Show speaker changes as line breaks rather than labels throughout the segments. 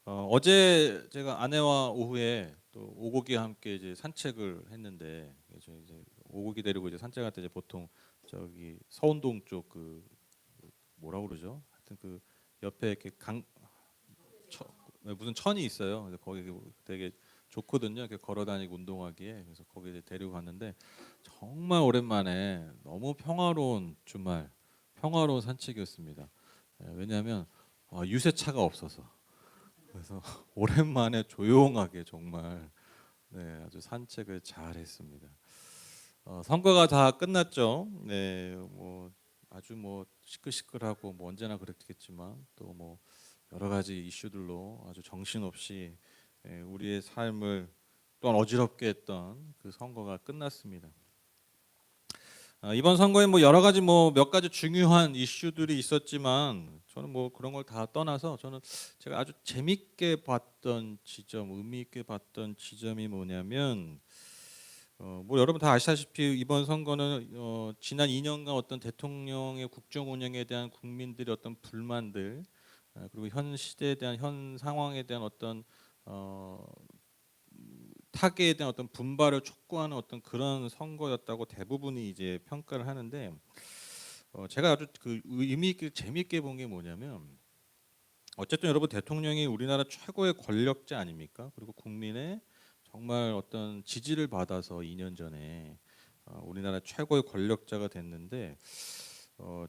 어제 제가 아내와 오후에 또 오고기와 함께 이제 산책을 했는데 이제 오고기 데리고 이제 산책할 때 이제 보통 저기 서운동 쪽 그 뭐라고 그러죠? 하여튼 그 옆에 이렇게 무슨 천이 있어요. 그래서 거기 되게 좋거든요. 이렇게 걸어 다니고 운동하기에. 그래서 거기 이제 데리고 갔는데 정말 오랜만에 너무 평화로운 주말, 평화로운 산책이었습니다. 왜냐하면 유세차가 없어서. 그래서 오랜만에 조용하게 정말 아주 산책을 잘 했습니다. 선거가 다 끝났죠. 네, 뭐 아주 뭐 시끌시끌하고 뭐 언제나 그렇겠지만 또 뭐 여러 가지 이슈들로 아주 정신없이 우리의 삶을 또한 어지럽게 했던 그 선거가 끝났습니다. 이번 선거에 뭐 여러 가지 뭐 몇 가지 중요한 이슈들이 있었지만 저는 뭐 그런 걸 다 떠나서 저는 제가 아주 재밌게 봤던 지점, 의미 있게 봤던 지점이 뭐냐면 뭐 여러분 다 아시다시피 이번 선거는 지난 2년간 어떤 대통령의 국정 운영에 대한 국민들의 어떤 불만들 그리고 현 시대에 대한 현 상황에 대한 어떤 어, 타계에 대한 어떤 분발을 촉구하는 어떤 그런 선거였다고 대부분이 이제 평가를 하는데 제가 아주 그 의미 있게 재미있게 본 게 뭐냐면 어쨌든 여러분 대통령이 우리나라 최고의 권력자 아닙니까? 그리고 국민의 정말 어떤 지지를 받아서 2년 전에 우리나라 최고의 권력자가 됐는데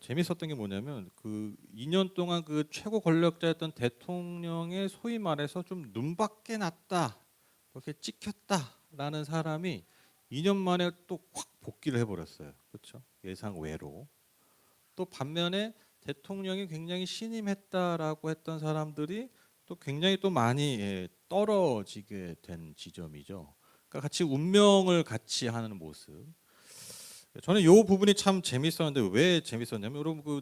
재밌었던 게 뭐냐면 그 2년 동안 그 최고 권력자였던 대통령의 소위 말해서 좀 눈밖에 났다, 그렇게 찍혔다라는 사람이 2년 만에 또 확 복귀를 해버렸어요. 그렇죠? 예상 외로. 또 반면에 대통령이 굉장히 신임했다라고 했던 사람들이 또 굉장히 또 많이 떨어지게 된 지점이죠. 그러니까 같이 운명을 같이 하는 모습. 저는 이 부분이 참 재밌었는데 왜 재밌었냐면 여러분 그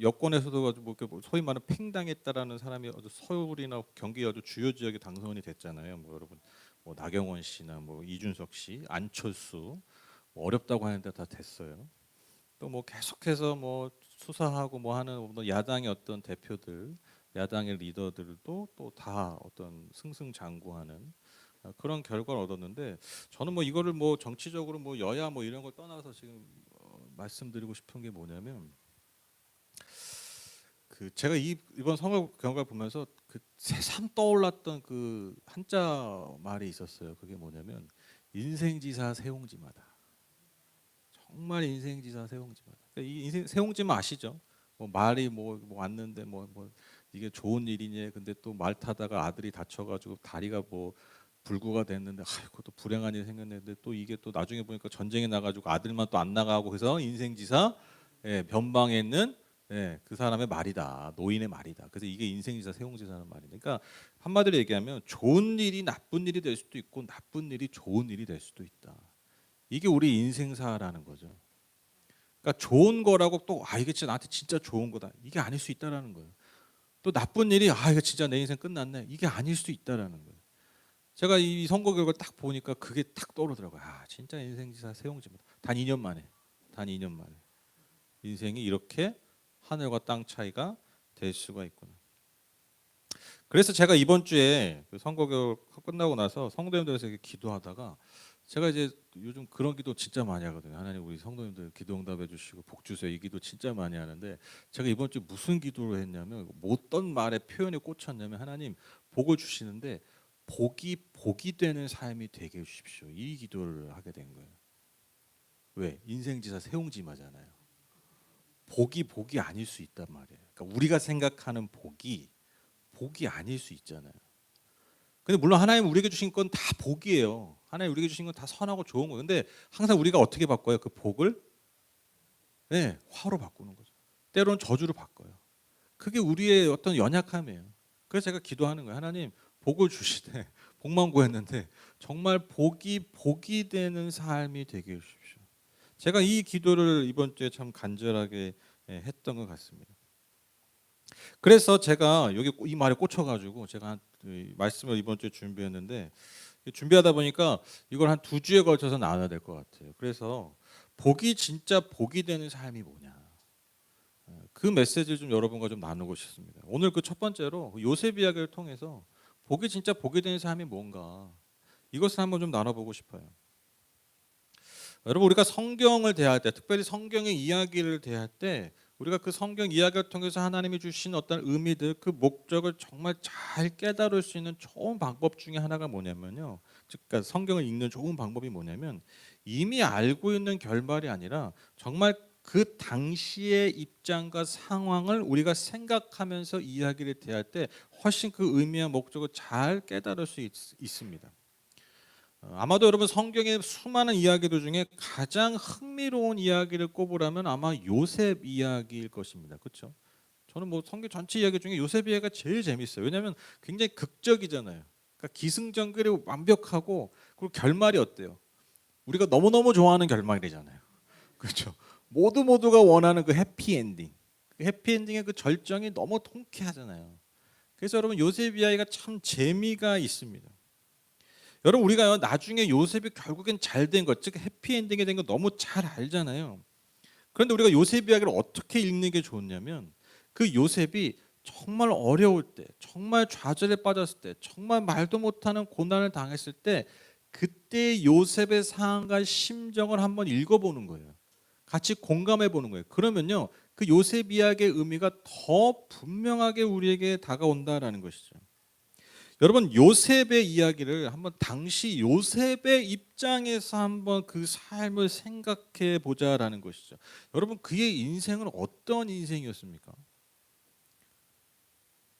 여권에서도 아주 뭐 소위 말하는 팽당했다라는 사람이 아주 서울이나 경기 아주 주요 지역에 당선이 됐잖아요. 뭐 여러분 뭐 나경원 씨나 뭐 이준석 씨, 안철수 뭐 어렵다고 하는데 다 됐어요. 또 뭐 계속해서 뭐 수사하고 뭐 하는 뭐 야당의 어떤 대표들, 야당의 리더들도 또 다 어떤 승승장구하는 그런 결과를 얻었는데 저는 뭐 이거를 뭐 정치적으로 뭐 여야 뭐 이런 걸 떠나서 지금 말씀드리고 싶은 게 뭐냐면 그 제가 이번 선거 결과를 보면서 그 새삼 떠올랐던 그 한자 말이 있었어요. 그게 뭐냐면 인생지사 세옹지마다. 정말 인생지사 세옹지마다. 그러니까 이 인생 세옹지마 아시죠? 뭐 말이 뭐 왔는데 뭐 이게 좋은 일이냐. 근데 또 말 타다가 아들이 다쳐가지고 다리가 뭐 불구가 됐는데 아이고 또 불행한 일이 생겼는데 또 이게 또 나중에 보니까 전쟁에 나가지고 아들만 또 안 나가고 해서 인생지사 변방에 있는 그 사람의 말이다. 노인의 말이다. 그래서 이게 인생지사 세옹지사는 말인데 그러니까 한마디로 얘기하면 좋은 일이 나쁜 일이 될 수도 있고 나쁜 일이 좋은 일이 될 수도 있다. 이게 우리 인생사라는 거죠. 그러니까 좋은 거라고 또 이게 진짜 나한테 진짜 좋은 거다. 이게 아닐 수 있다라는 거예요. 또 나쁜 일이 이거 진짜 내 인생 끝났네. 이게 아닐 수도 있다라는 거예요. 제가 이 선거 결과를 딱 보니까 그게 딱 떠오르더라고요. 진짜 인생지사 세옹지마다. 단 2년 만에. 단 2년 만에. 인생이 이렇게 하늘과 땅 차이가 될 수가 있구나. 그래서 제가 이번 주에 그 선거 결과 끝나고 나서 성도님들에서 기도하다가 제가 이제 요즘 그런 기도 진짜 많이 하거든요. 하나님 우리 성도님들 기도 응답해 주시고 복 주세요. 이 기도 진짜 많이 하는데 제가 이번 주 무슨 기도를 했냐면 어떤 말에 표현에 꽂혔냐면 하나님 복을 주시는데 복이 되는 삶이 되게 해주십시오. 이 기도를 하게 된 거예요. 왜? 인생지사 세옹지마잖아요. 복이 아닐 수 있단 말이에요. 그러니까 우리가 생각하는 복이 아닐 수 있잖아요. 근데 물론 하나님 우리에게 주신 건 다 복이에요. 하나님 우리에게 주신 건 다 선하고 좋은 거예요. 근데 항상 우리가 어떻게 바꿔요? 그 복을 화로 바꾸는 거죠. 때로는 저주로 바꿔요. 그게 우리의 어떤 연약함이에요. 그래서 제가 기도하는 거예요. 하나님 복을 주시되 복만 구했는데 정말 복이 되는 삶이 되게 해주십시오. 제가 이 기도를 이번 주에 참 간절하게 했던 것 같습니다. 그래서 제가 여기 이 말에 꽂혀가지고 제가 말씀을 이번 주에 준비했는데 준비하다 보니까 이걸 한 2주에 걸쳐서 나눠야 될 것 같아요. 그래서 복이 진짜 복이 되는 삶이 뭐냐? 그 그 메시지를 좀 여러분과 좀 나누고 싶습니다. 오늘 그 첫 번째로 요셉 이야기를 통해서 진짜 복이 되는 삶이 뭔가 이것을 한번 좀 나눠보고 싶어요. 여러분, 우리가 성경을 대할 때, 특별히 성경의 이야기를 대할 때 우리가 그 성경 이야기를 통해서 하나님이 주신 어떤 의미들, 그 목적을 정말 잘 깨달을 수 있는 좋은 방법 중에 하나가 뭐냐면요, 그러니까 성경을 읽는 좋은 방법이 뭐냐면 이미 알고 있는 결말이 아니라 정말 그 당시의 입장과 상황을 우리가 생각하면서 이야기를 대할 때 훨씬 그 의미와 목적을 잘 깨달을 수 있습니다. 아마도 여러분 성경의 수많은 이야기들 중에 가장 흥미로운 이야기를 꼽으라면 아마 요셉 이야기일 것입니다. 그렇죠? 저는 뭐 성경 전체 이야기 중에 요셉 이야기가 제일 재밌어요. 왜냐하면 굉장히 극적이잖아요. 그러니까 기승전결이 완벽하고, 그리고 결말이 어때요? 우리가 너무너무 좋아하는 결말이잖아요. 그렇죠? 모두가 원하는 그 해피엔딩. 그 해피엔딩의 그 절정이 너무 통쾌하잖아요. 그래서 여러분 요셉 이야기가 참 재미가 있습니다. 여러분, 우리가 나중에 요셉이 결국엔 잘 된 것, 즉 해피엔딩이 된 거 너무 잘 알잖아요. 그런데 우리가 요셉 이야기를 어떻게 읽는 게 좋냐면 그 요셉이 정말 어려울 때, 정말 좌절에 빠졌을 때, 정말 말도 못하는 고난을 당했을 때 그때 요셉의 상황과 심정을 한번 읽어보는 거예요. 같이 공감해 보는 거예요. 그러면요, 그 요셉 이야기의 의미가 더 분명하게 우리에게 다가온다라는 것이죠. 여러분, 요셉의 이야기를 한번 당시 요셉의 입장에서 한번 그 삶을 생각해 보자라는 것이죠. 여러분, 그의 인생은 어떤 인생이었습니까?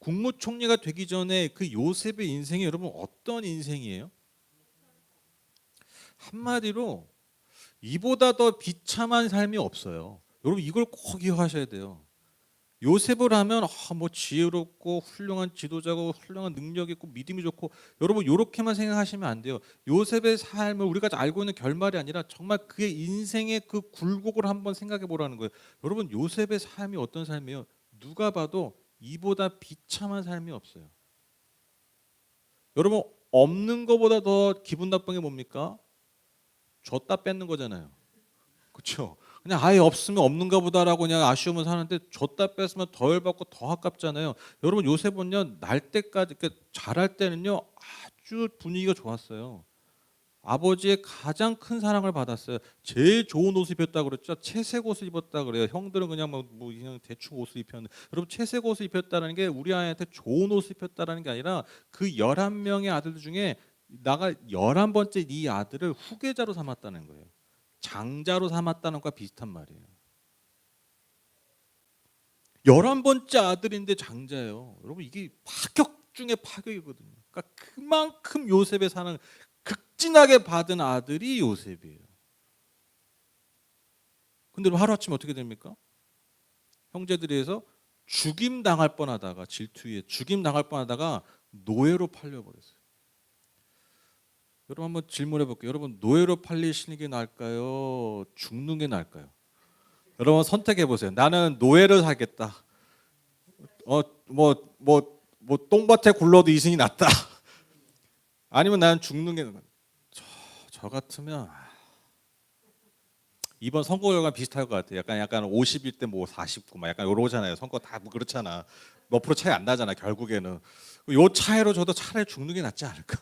국무총리가 되기 전에 그 요셉의 인생이 여러분 어떤 인생이에요? 한마디로 이보다 더 비참한 삶이 없어요. 여러분, 이걸 꼭 기억하셔야 돼요. 요셉을 하면 뭐 지혜롭고 훌륭한 지도자고 훌륭한 능력 있고 믿음이 좋고, 여러분 이렇게만 생각하시면 안 돼요. 요셉의 삶을 우리가 알고 있는 결말이 아니라 정말 그의 인생의 그 굴곡을 한번 생각해 보라는 거예요. 여러분, 요셉의 삶이 어떤 삶이에요? 누가 봐도 이보다 비참한 삶이 없어요. 여러분, 없는 것보다 더 기분 나쁜 게 뭡니까? 줬다 뺏는 거잖아요. 그렇죠? 그냥 아예 없으면 없는가 보다라고 그냥 아쉬우면 사는데 줬다 뺐으면 더 열받고 더 아깝잖아요. 여러분, 요셉은요 날 때까지, 그러니까 잘할 때는요 아주 분위기가 좋았어요. 아버지의 가장 큰 사랑을 받았어요. 제일 좋은 옷을 입혔다 그랬죠. 채색 옷을 입었다 그래요. 형들은 그냥 뭐 그냥 대충 옷을 입혔는데, 여러분 채색 옷을 입혔다는 게 우리 아이한테 좋은 옷을 입혔다는 게 아니라 그 11명의 아들들 중에 나가 11번째 이 아들을 후계자로 삼았다는 거예요. 장자로 삼았다는 것과 비슷한 말이에요. 11번째 아들인데 장자예요. 여러분, 이게 파격 중에 파격이거든요. 그러니까 그만큼 요셉의 사랑을 극진하게 받은 아들이 요셉이에요. 근데 하루아침에 어떻게 됩니까? 형제들이 해서 죽임 당할 뻔하다가, 질투에 죽임 당할 뻔하다가 노예로 팔려버렸어요. 여러분, 한번 질문해 볼게요. 여러분, 노예로 팔리시는 게 나을까요? 죽는 게 나을까요? 여러분 선택해 보세요. 나는 노예를 하겠다. 똥밭에 굴러도 이승이 낫다. 아니면 나는 죽는 게 나을까? 저 같으면 이번 선거 결과 비슷할 것 같아요. 약간 50일 때 뭐 49, 막 약간 이러잖아요. 선거 다 뭐 그렇잖아. 몇 프로 차이 안 나잖아. 결국에는 요 차이로 저도 차라리 죽는 게 낫지 않을까?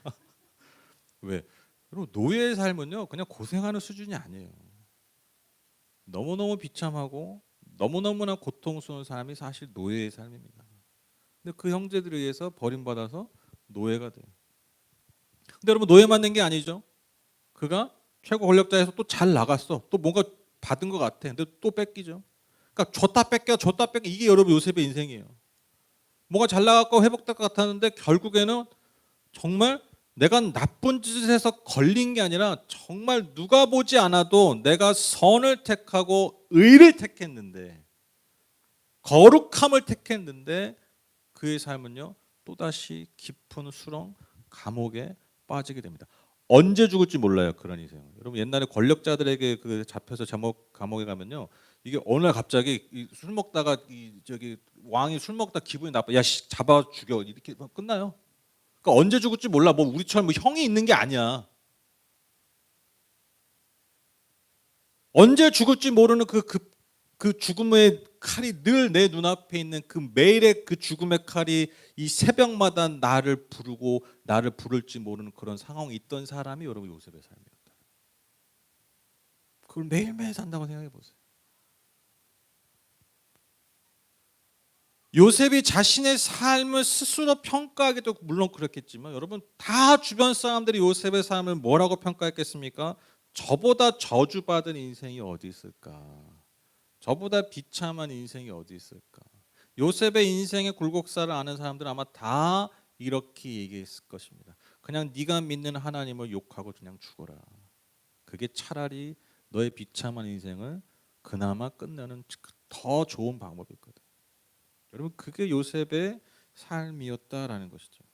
왜? 여러분, 노예의 삶은요 그냥 고생하는 수준이 아니에요. 너무너무 비참하고 너무너무나 고통스러운 삶이 사실 노예의 삶입니다. 근데 그 형제들에 의해서 버림받아서 노예가 돼요. 근데 여러분, 노예만 된 게 아니죠. 그가 최고 권력자에서 또 잘 나갔어. 또 뭔가 받은 것 같아. 근데 또 뺏기죠. 그러니까 줬다 뺏겨 이게 여러분 요셉의 인생이에요. 뭔가 잘 나갔고 회복될 것 같았는데 결국에는 정말 내가 나쁜 짓을 해서 걸린 게 아니라 정말 누가 보지 않아도 내가 선을 택하고 의를 택했는데, 거룩함을 택했는데 그의 삶은요 또다시 깊은 수렁 감옥에 빠지게 됩니다. 언제 죽을지 몰라요. 그런 인생. 여러분, 옛날에 권력자들에게 그 잡혀서 감옥에 가면요, 이게 어느 날 갑자기 술 먹다가 저기 왕이 술 먹다 기분이 나빠, 야 잡아 죽여, 이렇게 끝나요. 그러니까 언제 죽을지 몰라. 뭐 우리처럼 뭐 형이 있는 게 아니야. 언제 죽을지 모르는 그 그 죽음의 칼이 늘 내 눈앞에 있는 그 매일의 그 죽음의 칼이 이 새벽마다 나를 부르고 나를 부를지 모르는 그런 상황이 있던 사람이 여러분 요셉의 삶이었다. 그걸 매일매일 산다고 생각해 보세요. 요셉이 자신의 삶을 스스로 평가하기도 물론 그렇겠지만 여러분 다 주변 사람들이 요셉의 삶을 뭐라고 평가했겠습니까? 저보다 저주받은 인생이 어디 있을까? 저보다 비참한 인생이 어디 있을까? 요셉의 인생의 굴곡사를 아는 사람들은 아마 다 이렇게 얘기했을 것입니다. 그냥 네가 믿는 하나님을 욕하고 그냥 죽어라. 그게 차라리 너의 비참한 인생을 그나마 끝내는 더 좋은 방법이거든. 여러분 그게 요셉의 삶이었다라는 것이죠.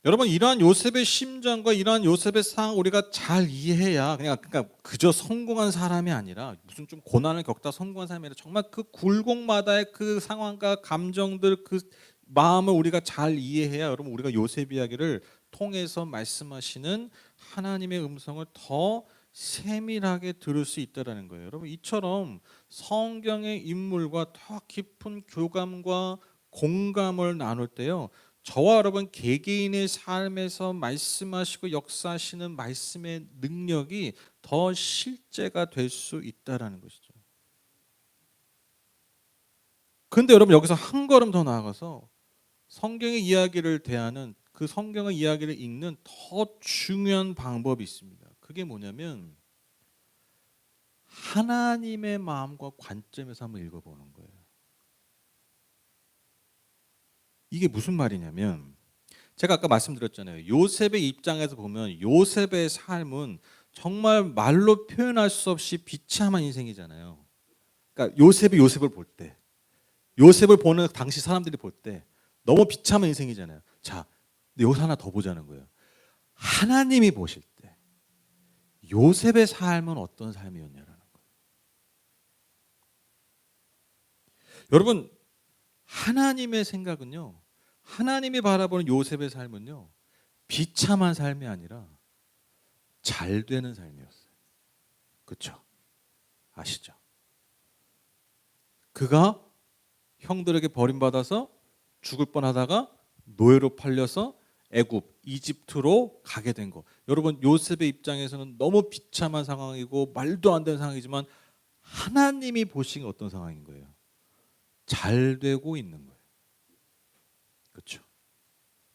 여러분 이러한 요셉의 심정과 이러한 요셉의 상황 우리가 잘 이해해야 그러니까 그저 성공한 사람이 아니라 무슨 좀 고난을 겪다 성공한 사람이 아니라 정말 그 굴곡마다의 그 상황과 감정들 그 마음을 우리가 잘 이해해야 여러분 우리가 요셉 이야기를 통해서 말씀하시는 하나님의 음성을 더 세밀하게 들을 수 있다라는 거예요. 여러분 이처럼 성경의 인물과 더 깊은 교감과 공감을 나눌 때요. 저와 여러분 개개인의 삶에서 말씀하시고 역사하시는 말씀의 능력이 더 실제가 될 수 있다라는 것이죠. 그런데 여러분 여기서 한 걸음 더 나아가서 성경의 이야기를 대하는 그 성경의 이야기를 읽는 더 중요한 방법이 있습니다. 그게 뭐냐면 하나님의 마음과 관점에서 한번 읽어보는 거예요. 이게 무슨 말이냐면 제가 아까 말씀드렸잖아요. 요셉의 입장에서 보면 요셉의 삶은 정말 말로 표현할 수 없이 비참한 인생이잖아요. 그러니까 요셉을 볼 때, 요셉을 보는 당시 사람들이 볼 때 너무 비참한 인생이잖아요. 자, 여기서 하나 더 보자는 거예요. 하나님이 보실 때 요셉의 삶은 어떤 삶이었냐라는 거예요. 여러분 하나님의 생각은요. 하나님이 바라보는 요셉의 삶은요. 비참한 삶이 아니라 잘 되는 삶이었어요. 그렇죠? 아시죠? 그가 형들에게 버림받아서 죽을 뻔하다가 노예로 팔려서 애굽, 이집트로 가게 된 거. 여러분 요셉의 입장에서는 너무 비참한 상황이고 말도 안 되는 상황이지만 하나님이 보시기에 어떤 상황인 거예요? 잘 되고 있는 거예요. 그렇죠?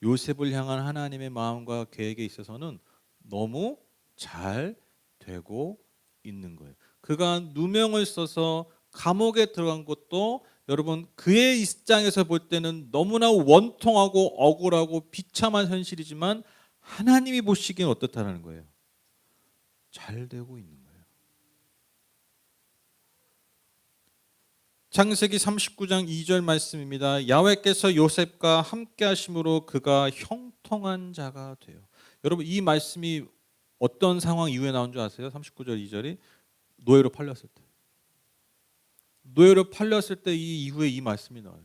요셉을 향한 하나님의 마음과 계획에 있어서는 너무 잘 되고 있는 거예요. 그가 누명을 써서 감옥에 들어간 것도 여러분 그의 입장에서 볼 때는 너무나 원통하고 억울하고 비참한 현실이지만 하나님이 보시기엔 어떻다라는 거예요? 잘 되고 있는 거예요. 창세기 39장 2절 말씀입니다. 야훼께서 요셉과 함께 하심으로 그가 형통한 자가 돼요. 여러분 이 말씀이 어떤 상황 이후에 나온 줄 아세요? 39절 2절이 노예로 팔렸을 때. 노예로 팔렸을 때 이 이후에 이 말씀이 나와요.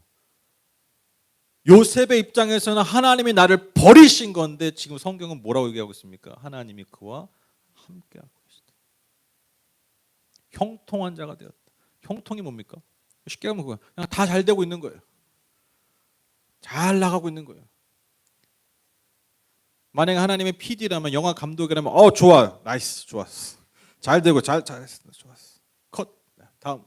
요셉의 입장에서는 하나님이 나를 버리신 건데 지금 성경은 뭐라고 얘기하고 있습니까? 하나님이 그와 함께하고 계시다. 형통한 자가 되었다. 형통이 뭡니까? 쉽게 하면 그냥 다 잘 되고 있는 거예요. 잘 나가고 있는 거예요. 만약에 하나님의 PD라면 영화 감독이라면 좋아, 나이스, 좋았어. 잘 되고 잘했어, 좋았어. 컷. 다음.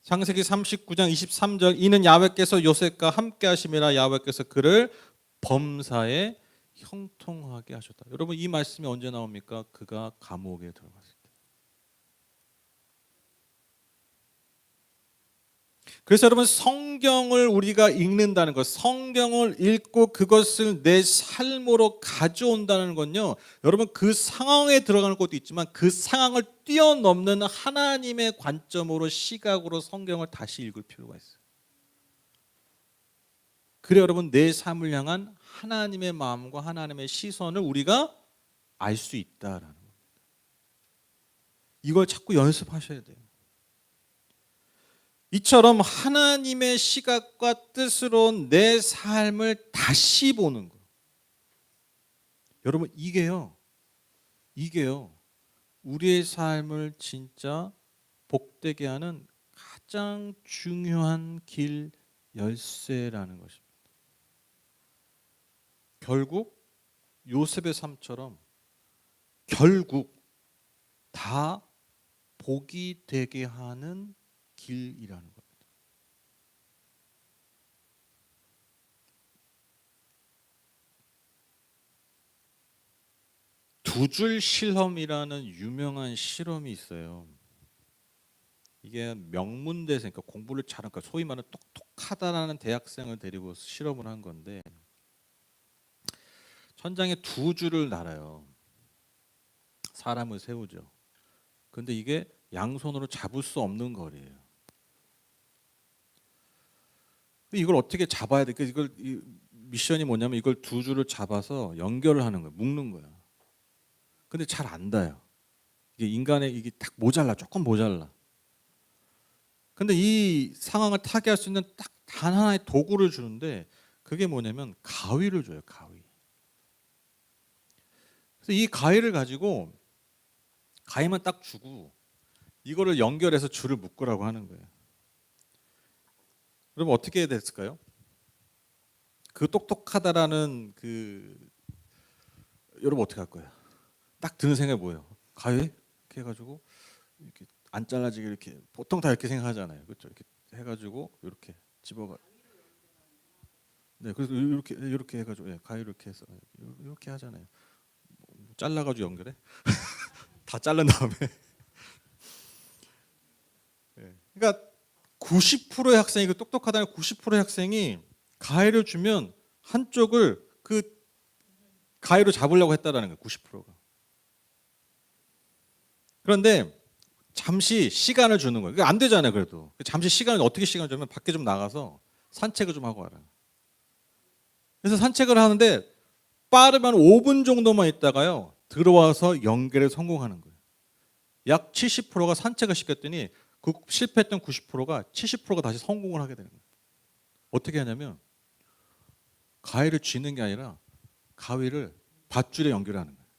창세기 39장 23절 이는 야훼께서 요셉과 함께 하심이라 야훼께서 그를 범사에 형통하게 하셨다. 여러분 이 말씀이 언제 나옵니까? 그가 감옥에 들어갔을 때. 그래서 여러분 성경을 우리가 읽는다는 것, 성경을 읽고 그것을 내 삶으로 가져온다는 건요. 여러분 그 상황에 들어가는 것도 있지만 그 상황을 뛰어넘는 하나님의 관점으로 시각으로 성경을 다시 읽을 필요가 있어요. 그래 여러분 내 삶을 향한 하나님의 마음과 하나님의 시선을 우리가 알 수 있다라는 겁니다. 이걸 자꾸 연습하셔야 돼요. 이처럼 하나님의 시각과 뜻으로 내 삶을 다시 보는 거. 여러분 이게요. 이게요, 우리의 삶을 진짜 복되게 하는 가장 중요한 길 열쇠라는 것입니다. 결국 요셉의 삶처럼 결국 다 복이 되게 하는 길이라는 겁니다. 두 줄 실험이라는 유명한 실험이 있어요. 이게 명문대생, 그러니까 공부를 잘한, 그러니까 소위 말하는 똑똑하다라는 대학생을 데리고 실험을 한 건데, 천장에 두 줄을 달아요. 사람을 세우죠. 근데 이게 양손으로 잡을 수 없는 거리예요. 이걸 어떻게 잡아야 돼? 미션이 뭐냐면 이걸 두 줄을 잡아서 연결을 하는 거예요. 묶는 거야. 근데 잘 안 닿아요. 이게 인간의 이게 딱 모자라, 조금 모자라. 근데 이 상황을 타개할 수 있는 딱 단 하나의 도구를 주는데, 그게 뭐냐면 가위를 줘요. 가위. 그래서 이 가위를 가지고, 가위만 딱 주고 이거를 연결해서 줄을 묶으라고 하는 거예요. 그러면 어떻게 해야 됐을까요? 그 똑똑하다라는 여러분 어떻게 할 거예요? 딱 드는 생각이 뭐예요? 가위 이렇게 해가지고 이렇게 안 잘라지게, 이렇게 보통 다 이렇게 생각하잖아요. 그렇죠? 이렇게 해가지고 이렇게 집어가. 네, 그래서 이렇게 해가지고, 예, 가위 이렇게 해서 이렇게 하잖아요. 잘라가지고 연결해? 다 자른 다음에. 예. 그러니까 90%의 학생이, 그 똑똑하다는 90%의 학생이 가위를 주면 한쪽을 그 가위로 잡으려고 했다라는 거예요. 90%가. 그런데 잠시 시간을 주는 거예요. 안 되잖아요. 그래도 잠시 시간을, 어떻게 시간을 주면 밖에 좀 나가서 산책을 좀 하고 와라. 그래서 산책을 하는데 빠르면 5분 정도만 있다가요, 들어와서 연결에 성공하는 거예요. 약 70%가 산책을 시켰더니 그 실패했던 90%가 70%가 다시 성공을 하게 되는 거예요. 어떻게 하냐면 가위를 쥐는 게 아니라 가위를 밧줄에 연결하는 거예요.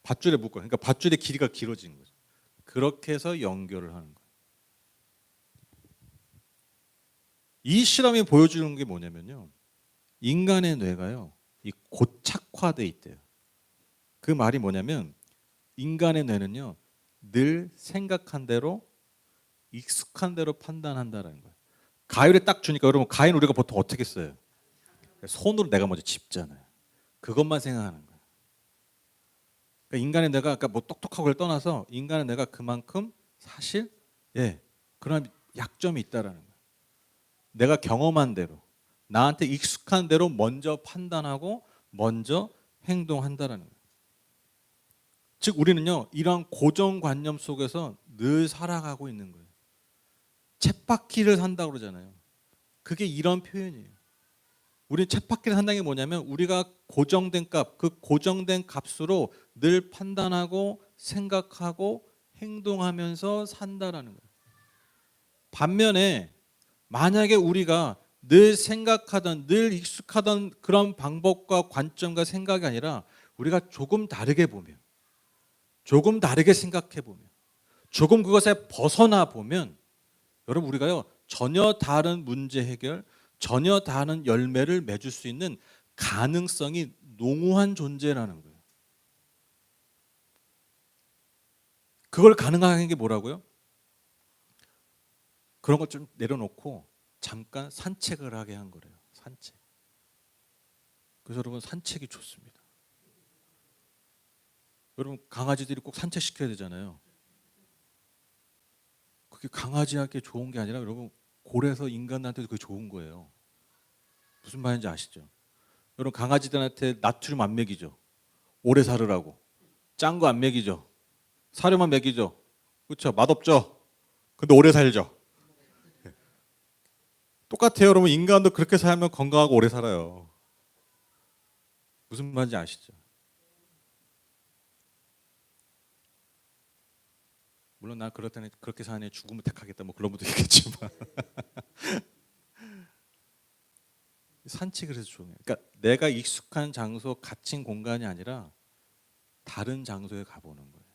밧줄에 묶어요. 그러니까 밧줄의 길이가 길어지는 거죠. 그렇게 해서 연결을 하는 거예요. 이 실험이 보여주는 게 뭐냐면요, 인간의 뇌가요, 이 고착화돼 있대요. 그 말이 뭐냐면 인간의 뇌는요, 늘 생각한 대로, 익숙한 대로 판단한다라는 거예요. 가위를 딱 주니까, 여러분 가위는 우리가 보통 어떻게 써요? 손으로 내가 먼저 짚잖아요. 그것만 생각하는 거예요. 그러니까 인간의 뇌가, 그러니까 뭐 똑똑하고를 떠나서 인간의 뇌가 그만큼 사실, 예, 그런 약점이 있다라는 거예요. 내가 경험한 대로, 나한테 익숙한 대로 먼저 판단하고 먼저 행동한다라는 거예요. 즉 우리는요, 이러한 고정관념 속에서 늘 살아가고 있는 거예요. 쳇바퀴를 산다고 그러잖아요. 그게 이런 표현이에요. 우리 쳇바퀴를 산다는 게 뭐냐면 우리가 고정된 값, 그 고정된 값으로 늘 판단하고 생각하고 행동하면서 산다라는 거예요. 반면에 만약에 우리가 늘 생각하던, 늘 익숙하던 그런 방법과 관점과 생각이 아니라 우리가 조금 다르게 보면, 조금 다르게 생각해 보면, 조금 그것에 벗어나 보면, 여러분 우리가요, 전혀 다른 문제 해결, 전혀 다른 열매를 맺을 수 있는 가능성이 농후한 존재라는 거예요. 그걸 가능하게 게 뭐라고요? 그런 것 좀 내려놓고 잠깐 산책을 하게 한 거래요. 산책. 그래서 여러분 산책이 좋습니다. 여러분 강아지들이 꼭 산책시켜야 되잖아요. 그게 강아지한테 좋은 게 아니라 여러분 고래서 인간한테도 그게 좋은 거예요. 무슨 말인지 아시죠? 여러분 강아지들한테 나트륨 안 먹이죠. 오래 살으라고. 짠 거 안 먹이죠. 사료만 먹이죠. 그렇죠? 맛없죠. 근데 오래 살죠. 똑같아요. 여러분 인간도 그렇게 살면 건강하고 오래 살아요. 무슨 말인지 아시죠? 물론 난 그렇다니, 그렇게 사는 애 죽음을 택하겠다 뭐 그런 분도 있겠지만 산책을 해서 좋은 거예요. 그러니까 내가 익숙한 장소, 갇힌 공간이 아니라 다른 장소에 가보는 거예요.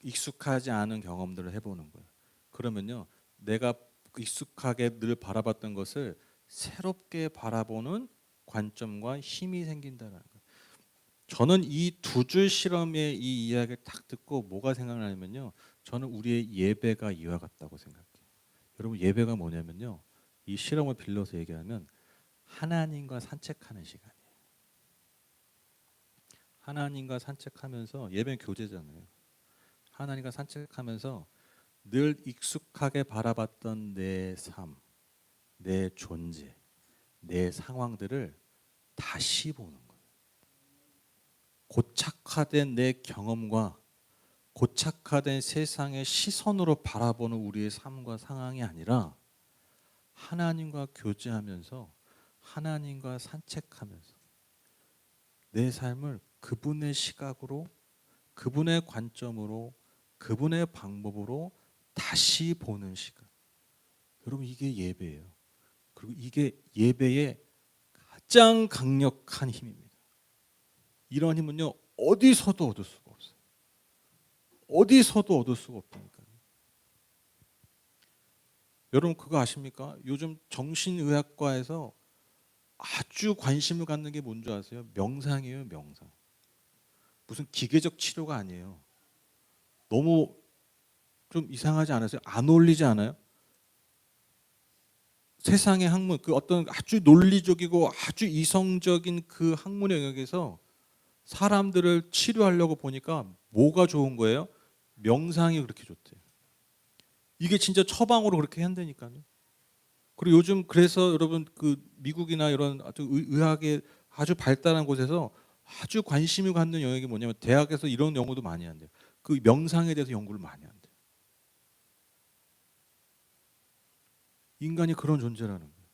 익숙하지 않은 경험들을 해보는 거예요. 그러면요, 내가 익숙하게 늘 바라봤던 것을 새롭게 바라보는 관점과 힘이 생긴다는 거예요. 저는 이 두 줄 실험의 이 이야기를 딱 듣고 뭐가 생각나냐면요, 저는 우리의 예배가 이와 같다고 생각해요. 여러분, 예배가 뭐냐면요, 이 실험을 빌려서 얘기하면 하나님과 산책하는 시간이에요. 하나님과 산책하면서, 예배는 교제잖아요. 하나님과 산책하면서 늘 익숙하게 바라봤던 내 삶, 내 존재, 내 상황들을 다시 보는 거예요. 고착화된 내 경험과 고착화된 세상의 시선으로 바라보는 우리의 삶과 상황이 아니라 하나님과 교제하면서, 하나님과 산책하면서 내 삶을 그분의 시각으로, 그분의 관점으로, 그분의 방법으로 다시 보는 시간. 여러분, 이게 예배예요. 그리고 이게 예배의 가장 강력한 힘입니다. 이런 힘은요, 어디서도 얻을 수가 없어요. 어디서도 얻을 수가 없다니까요. 여러분, 그거 아십니까? 요즘 정신의학과에서 아주 관심을 갖는 게 뭔지 아세요? 명상이에요, 명상. 무슨 기계적 치료가 아니에요. 너무 좀 이상하지 않으세요? 안 어울리지 않아요? 세상의 학문, 그 어떤 아주 논리적이고 아주 이성적인 그 학문의 영역에서 사람들을 치료하려고 보니까 뭐가 좋은 거예요? 명상이 그렇게 좋대요. 이게 진짜 처방으로 그렇게 한다니까요. 그리고 요즘 그래서 여러분, 그 미국이나 이런 아주 의학의 아주 발달한 곳에서 아주 관심을 갖는 영역이 뭐냐면, 대학에서 이런 연구도 많이 한대요. 그 명상에 대해서 연구를 많이 한대요. 인간이 그런 존재라는 거예요.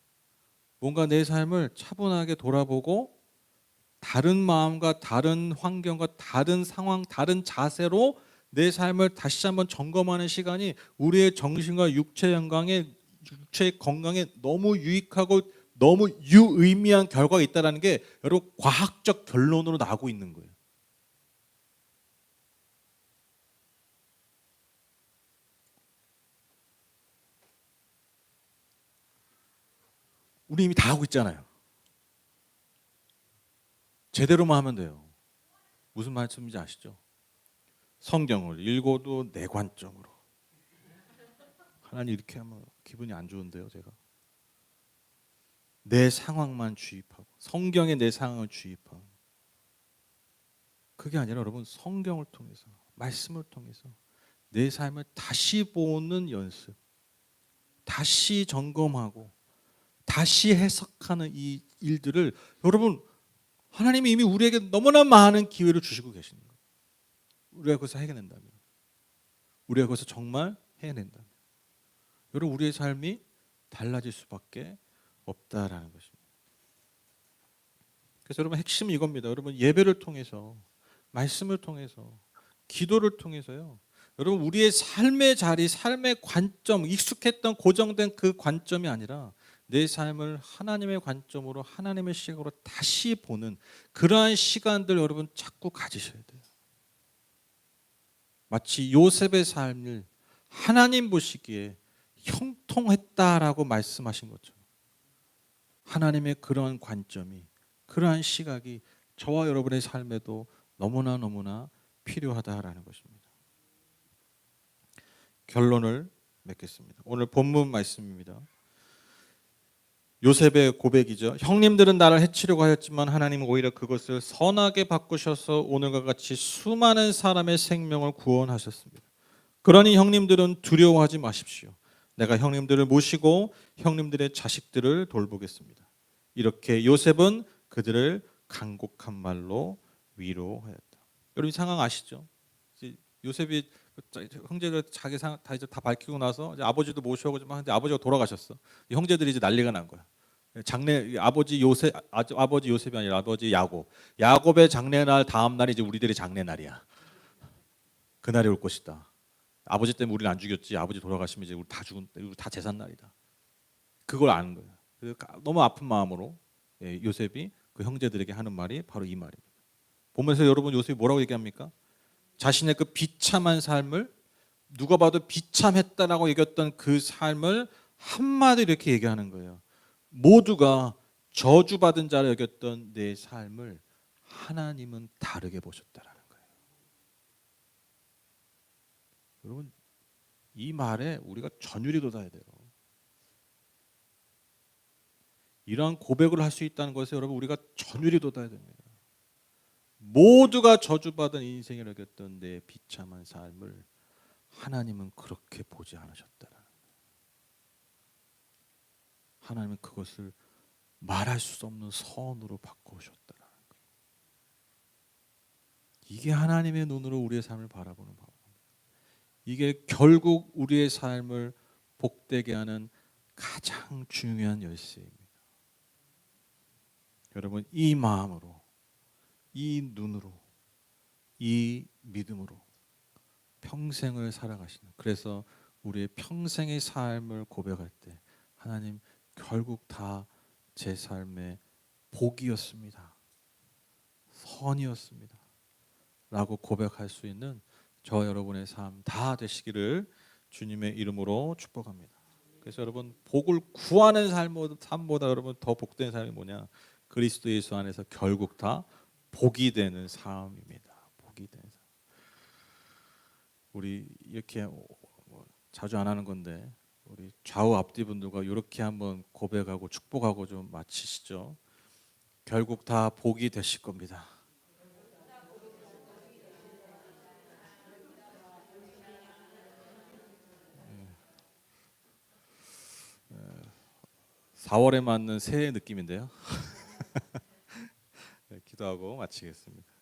뭔가 내 삶을 차분하게 돌아보고 다른 마음과 다른 환경과 다른 상황, 다른 자세로 내 삶을 다시 한번 점검하는 시간이 우리의 정신과 육체의 건강에 너무 유익하고 너무 유의미한 결과가 있다는 게 여러분, 과학적 결론으로 나오고 있는 거예요. 우리 이미 다 하고 있잖아요. 제대로만 하면 돼요. 무슨 말씀인지 아시죠? 성경을 읽어도 내 관점으로. 하나님, 이렇게 하면 기분이 안 좋은데요, 제가. 내 상황만 주입하고, 성경에 내 상황을 주입하고. 그게 아니라 여러분, 성경을 통해서, 말씀을 통해서 내 삶을 다시 보는 연습, 다시 점검하고 다시 해석하는 이 일들을 여러분, 하나님이 이미 우리에게 너무나 많은 기회를 주시고 계시는 거예요. 우리가 그것을 해내낸다면, 우리가 그것을 정말 해낸다면, 여러분, 우리의 삶이 달라질 수밖에 없다라는 것입니다. 그래서 여러분, 핵심은 이겁니다. 여러분, 예배를 통해서, 말씀을 통해서, 기도를 통해서요, 여러분, 우리의 삶의 자리, 삶의 관점, 익숙했던 고정된 그 관점이 아니라 내 삶을 하나님의 관점으로, 하나님의 시각으로 다시 보는 그러한 시간들 여러분 자꾸 가지셔야 돼요. 마치 요셉의 삶을 하나님 보시기에 형통했다라고 말씀하신 것처럼, 하나님의 그러한 관점이, 그러한 시각이 저와 여러분의 삶에도 너무나 필요하다라는 것입니다. 결론을 맺겠습니다. 오늘 본문 말씀입니다. 요셉의 고백이죠. 형님들은 나를 해치려고 하였지만 하나님은 오히려 그것을 선하게 바꾸셔서 오늘과 같이 수많은 사람의 생명을 구원하셨습니다. 그러니 형님들은 두려워하지 마십시오. 내가 형님들을 모시고 형님들의 자식들을 돌보겠습니다. 이렇게 요셉은 그들을 간곡한 말로 위로하였다. 여러분, 이 상황 아시죠? 요셉이 형제들 자기 상황 다 밝히고 나서 이제 아버지도 모셔오고 좀 하는데 아버지가 돌아가셨어. 형제들이 이제 난리가 난 거야. 장례, 아버지 요셉, 아버지 요셉이 아니라 아버지 야곱의 장례날 다음 날이 이제 우리들의 장례날이야. 그날이 올 것이다. 아버지 때문에 우리를 안 죽였지. 아버지 돌아가시면 이제 우리 다 재산 날이다. 그걸 아는 거야. 너무 아픈 마음으로 요셉이 그 형제들에게 하는 말이 바로 이 말입니다. 보면서 여러분 요셉이 뭐라고 얘기합니까? 자신의 그 비참한 삶을, 누가 봐도 비참했다라고 얘기했던 그 삶을 한마디로 이렇게 얘기하는 거예요. 모두가 저주받은 자로 여겼던 내 삶을 하나님은 다르게 보셨다라는 거예요. 여러분, 이 말에 우리가 전율이 돋아야 돼요. 이러한 고백을 할 수 있다는 것에 여러분 우리가 전율이 돋아야 됩니다. 모두가 저주받은 인생을 여겼던 내 비참한 삶을 하나님은 그렇게 보지 않으셨다라는 거예요. 하나님은 그것을 말할 수 없는 선으로 바꾸셨다라는 거예요. 이게 하나님의 눈으로 우리의 삶을 바라보는 법. 이게 결국 우리의 삶을 복되게 하는 가장 중요한 열쇠입니다. 여러분, 이 마음으로, 이 눈으로, 이 믿음으로 평생을 살아가시는, 그래서 우리의 평생의 삶을 고백할 때 하나님, 결국 다 제 삶의 복이었습니다, 선이었습니다 라고 고백할 수 있는 저 여러분의 삶 다 되시기를 주님의 이름으로 축복합니다. 그래서 여러분, 복을 구하는 삶보다 여러분 더 복된 삶이 뭐냐? 그리스도 예수 안에서 결국 다 복이 되는 삶입니다. 복이 되는 삶. 우리 이렇게 자주 안 하는 건데 우리 좌우 앞뒤 분들과 이렇게 한번 고백하고 축복하고 좀 마치시죠. 결국 다 복이 되실 겁니다. 4월에 맞는 새해 느낌인데요. 네, 기도하고 마치겠습니다.